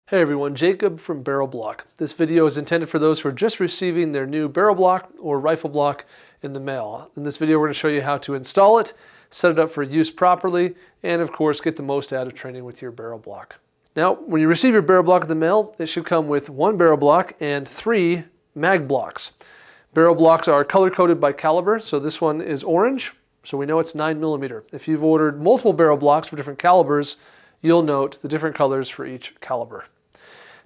Hey everyone, Jacob from BarrelBlok. This video is intended for those who are just receiving their new BarrelBlok or rifle block in the mail. In this video we're going to show you how to install it, set it up for use properly, and of course get the most out of training with your BarrelBlok. Now when you receive your BarrelBlok in the mail, it should come with one BarrelBlok and 3 mag blocks. BarrelBloks are color-coded by caliber, so this one is orange, so we know it's 9mm. If you've ordered multiple BarrelBloks for different calibers, you'll note the different colors for each caliber.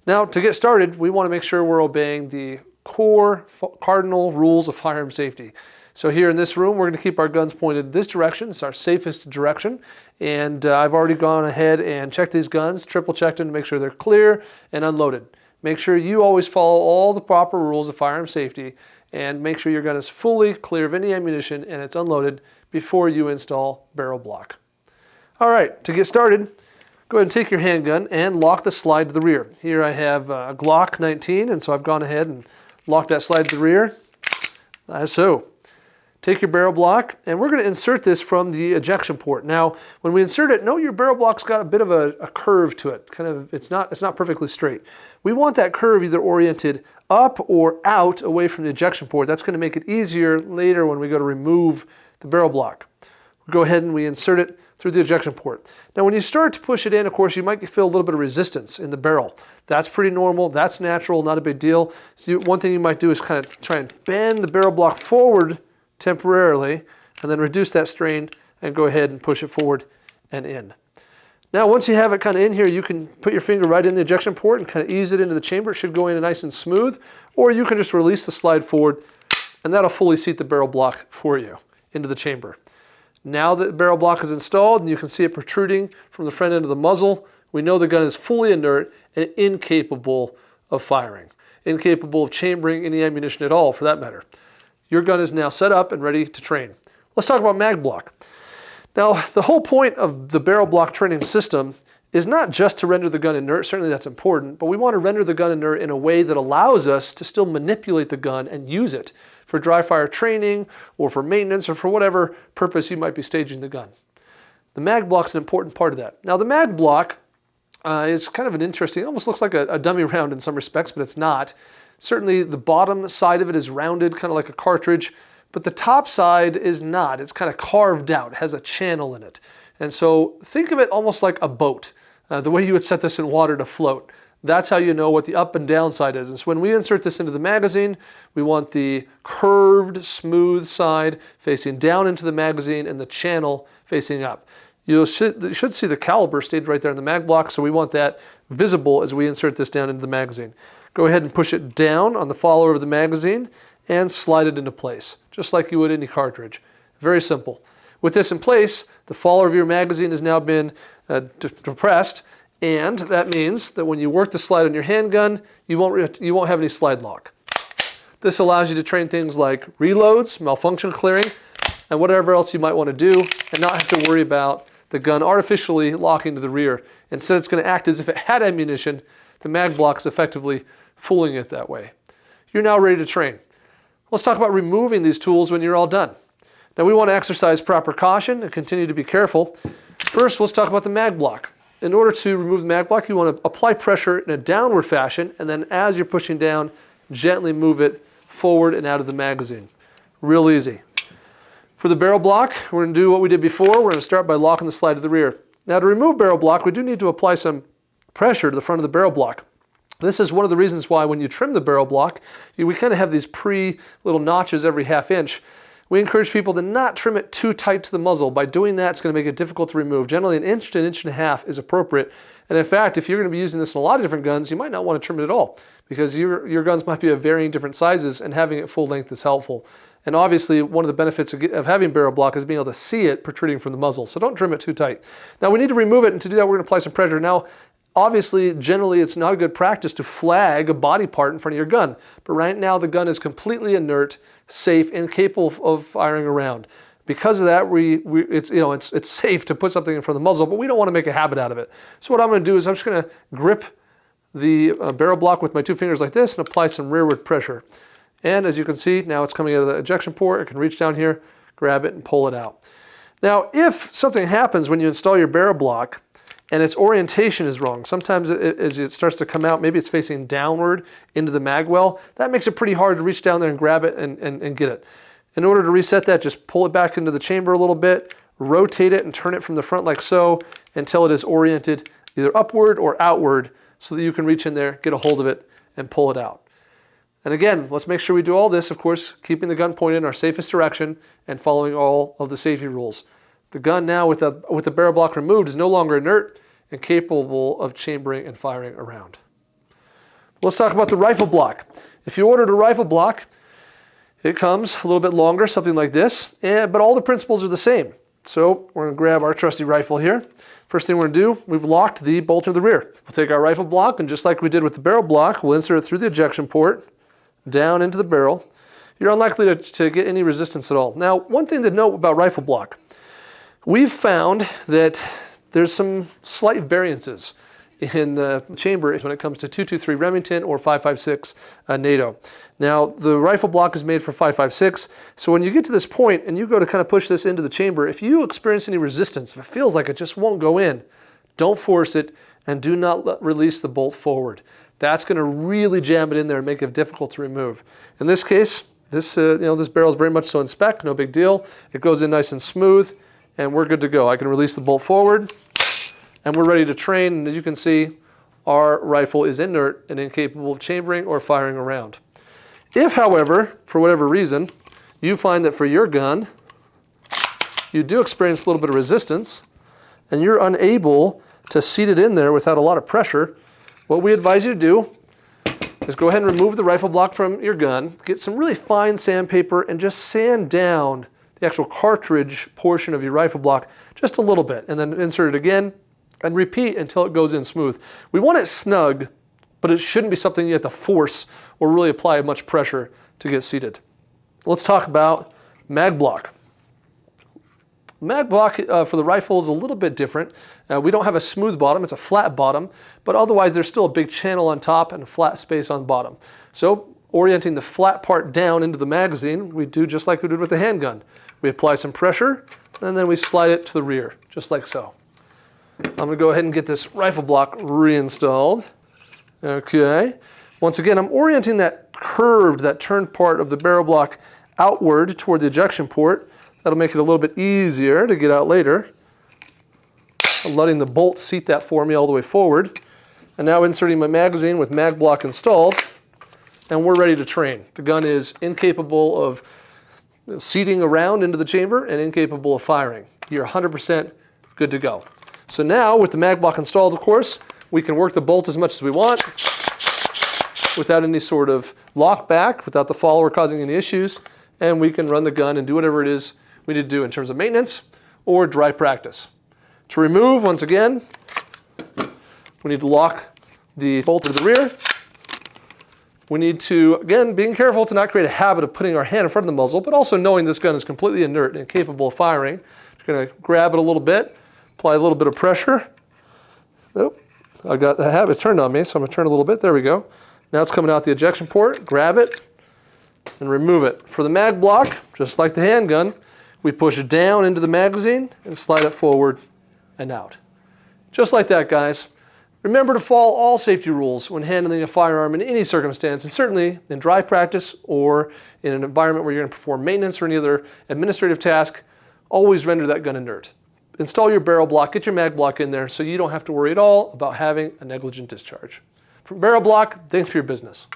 Now, to get started, we want to make sure we're obeying the core cardinal rules of firearm safety. So here in this room, we're going to keep our guns pointed this direction. It's our safest direction. And I've already gone ahead and checked these guns, triple checked them to make sure they're clear and unloaded. Make sure you always follow all the proper rules of firearm safety and make sure your gun is fully clear of any ammunition and it's unloaded before you install BarrelBlok. All right, to get started, go ahead and take your handgun and lock the slide to the rear. Here I have a Glock 19, and so I've gone ahead and locked that slide to the rear, as so. Take your BarrelBlok, and we're going to insert this from the ejection port. Now, when we insert it, note your BarrelBlok's got a bit of a curve to it. It's not perfectly straight. We want that curve either oriented up or out away from the ejection port. That's going to make it easier later when we go to remove the BarrelBlok. We'll go ahead and we insert it through the ejection port. Now when you start to push it in, of course, you might feel a little bit of resistance in the barrel. That's pretty normal, that's natural, not a big deal. So one thing you might do is kind of try and bend the BarrelBlok forward temporarily and then reduce that strain and go ahead and push it forward and in. Now once you have it kind of in here, you can put your finger right in the ejection port and kind of ease it into the chamber. It should go in nice and smooth, or you can just release the slide forward and that'll fully seat the BarrelBlok for you into the chamber. Now that the BarrelBlok is installed and you can see it protruding from the front end of the muzzle, we know the gun is fully inert and incapable of firing, incapable of chambering any ammunition at all for that matter. Your gun is now set up and ready to train. Let's talk about mag block. Now the whole point of the BarrelBlok training system is not just to render the gun inert, certainly that's important, but we want to render the gun inert in a way that allows us to still manipulate the gun and use it for dry fire training or for maintenance or for whatever purpose you might be staging the gun. The mag block's an important part of that. Now the mag block is kind of an interesting, it almost looks like a dummy round in some respects, but it's not. Certainly the bottom side of it is rounded, kind of like a cartridge, but the top side is not. It's kind of carved out, has a channel in it. And so think of it almost like a boat, the way you would set this in water to float. That's how you know what the up and down side is. And so when we insert this into the magazine, we want the curved, smooth side facing down into the magazine and the channel facing up. You should see the caliber stayed right there in the mag block, so we want that visible as we insert this down into the magazine. Go ahead and push it down on the follower of the magazine and slide it into place, just like you would any cartridge. Very simple. With this in place, the follower of your magazine has now been depressed, and that means that when you work the slide on your handgun, you won't have any slide lock. This allows you to train things like reloads, malfunction clearing, and whatever else you might want to do and not have to worry about the gun artificially locking to the rear. Instead, it's going to act as if it had ammunition. The mag block is effectively fooling it that way. You're now ready to train. Let's talk about removing these tools when you're all done. Now we want to exercise proper caution and continue to be careful. First, let's talk about the mag block. In order to remove the mag block, you want to apply pressure in a downward fashion, and then as you're pushing down, gently move it forward and out of the magazine. Real easy. For the BarrelBlok, we're going to do what we did before. We're going to start by locking the slide to the rear. Now to remove BarrelBlok, we do need to apply some pressure to the front of the BarrelBlok. This is one of the reasons why when you trim the BarrelBlok, we kind of have these little notches every ½ inch. We encourage people to not trim it too tight to the muzzle. By doing that, it's going to make it difficult to remove. Generally, an inch to an inch and a half is appropriate. And in fact, if you're going to be using this in a lot of different guns, you might not want to trim it at all because your guns might be of varying different sizes and having it full length is helpful. And obviously, one of the benefits of having BarrelBlok is being able to see it protruding from the muzzle. So don't trim it too tight. Now, we need to remove it, and to do that, we're going to apply some pressure. Now, obviously, generally, it's not a good practice to flag a body part in front of your gun. But right now, the gun is completely inert, safe, and capable of firing around. Because of that, it's safe to put something in front of the muzzle, but we don't want to make a habit out of it. So what I'm going to do is I'm just going to grip the BarrelBlok with my 2 fingers like this and apply some rearward pressure. And as you can see, now it's coming out of the ejection port. I can reach down here, grab it, and pull it out. Now, if something happens when you install your BarrelBlok and its orientation is wrong. Sometimes as it starts to come out, maybe it's facing downward into the mag well. That makes it pretty hard to reach down there and grab it and get it. In order to reset that, just pull it back into the chamber a little bit, rotate it and turn it from the front like so until it is oriented either upward or outward so that you can reach in there, get a hold of it, and pull it out. And again, let's make sure we do all this, of course, keeping the gun pointed in our safest direction and following all of the safety rules. The gun now with the BarrelBlok removed is no longer inert and capable of chambering and firing a round. Let's talk about the rifle block. If you ordered a rifle block, it comes a little bit longer, something like this, but all the principles are the same. So we're going to grab our trusty rifle here. First thing we're going to do, we've locked the bolt in the rear. We'll take our rifle block, and just like we did with the BarrelBlok, we'll insert it through the ejection port, down into the barrel. You're unlikely to get any resistance at all. Now, one thing to note about rifle block, we've found that there's some slight variances in the chamber when it comes to 223 Remington or 5.56 NATO. Now, the rifle block is made for 5.56, so when you get to this point and you go to kind of push this into the chamber, if you experience any resistance, if it feels like it just won't go in, don't force it and do not release the bolt forward. That's going to really jam it in there and make it difficult to remove. In this case, this barrel is very much so in spec, no big deal. It goes in nice and smooth, and we're good to go. I can release the bolt forward, and we're ready to train. And as you can see, our rifle is inert and incapable of chambering or firing a round. If, however, for whatever reason, you find that for your gun, you do experience a little bit of resistance, and you're unable to seat it in there without a lot of pressure, what we advise you to do is go ahead and remove the rifle block from your gun, get some really fine sandpaper, and just sand down the actual cartridge portion of your rifle block just a little bit, and then insert it again, and repeat until it goes in smooth. We want it snug, but it shouldn't be something you have to force or really apply much pressure to get seated. Let's talk about mag block. Mag block for the rifle is a little bit different. We don't have a smooth bottom, it's a flat bottom, but otherwise there's still a big channel on top and a flat space on bottom. So orienting the flat part down into the magazine, we do just like we did with the handgun. We apply some pressure, and then we slide it to the rear, just like so. I'm going to go ahead and get this rifle block reinstalled. Okay. Once again, I'm orienting that curved, that turned part of the BarrelBlok outward toward the ejection port. That'll make it a little bit easier to get out later. I'm letting the bolt seat that for me all the way forward. And now inserting my magazine with mag block installed, and we're ready to train. The gun is incapable of seating around into the chamber and incapable of firing. You're 100% good to go. So now, with the mag block installed, of course, we can work the bolt as much as we want without any sort of lock back, without the follower causing any issues, and we can run the gun and do whatever it is we need to do in terms of maintenance or dry practice. To remove, once again, we need to lock the bolt to the rear. We need to, again, being careful to not create a habit of putting our hand in front of the muzzle, but also knowing this gun is completely inert and incapable of firing. Just going to grab it a little bit, apply a little bit of pressure. Oh, I got the habit turned on me, so I'm going to turn a little bit. There we go. Now it's coming out the ejection port. Grab it and remove it. For the mag block, just like the handgun, we push it down into the magazine and slide it forward and out. Just like that, guys. Remember to follow all safety rules when handling a firearm in any circumstance, and certainly in dry practice or in an environment where you're going to perform maintenance or any other administrative task. Always render that gun inert. Install your BarrelBlok, get your mag block in there so you don't have to worry at all about having a negligent discharge. From BarrelBlok, thanks for your business.